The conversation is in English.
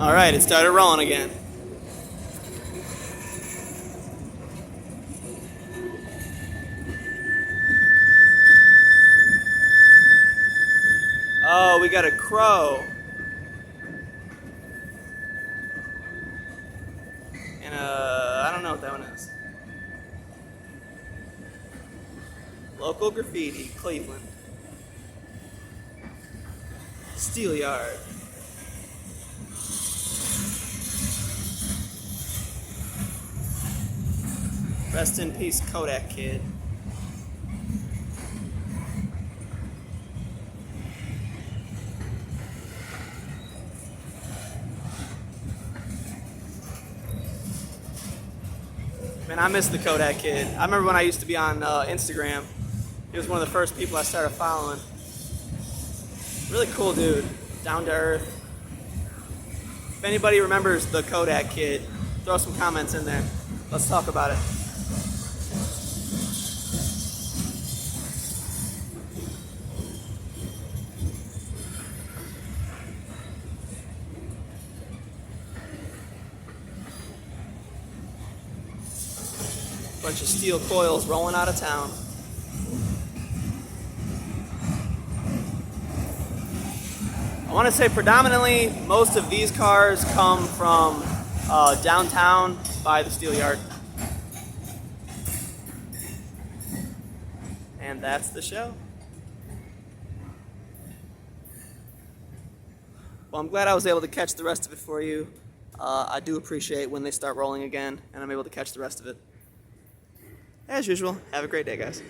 All right, it started rolling again. Oh, we got a crow. And I don't know what that one is. Local graffiti, Cleveland. Steelyard. Rest in peace, Kodak Kid. Man, I miss the Kodak Kid. I remember when I used to be on Instagram. He was one of the first people I started following. Really cool dude, down to earth. If anybody remembers the Kodak Kid, throw some comments in there. Let's talk about it. Bunch of steel coils rolling out of town. I want to say predominantly most of these cars come from downtown by the Steelyard. And that's the show. Well, I'm glad I was able to catch the rest of it for you. I do appreciate when they start rolling again and I'm able to catch the rest of it. As usual, have a great day, guys.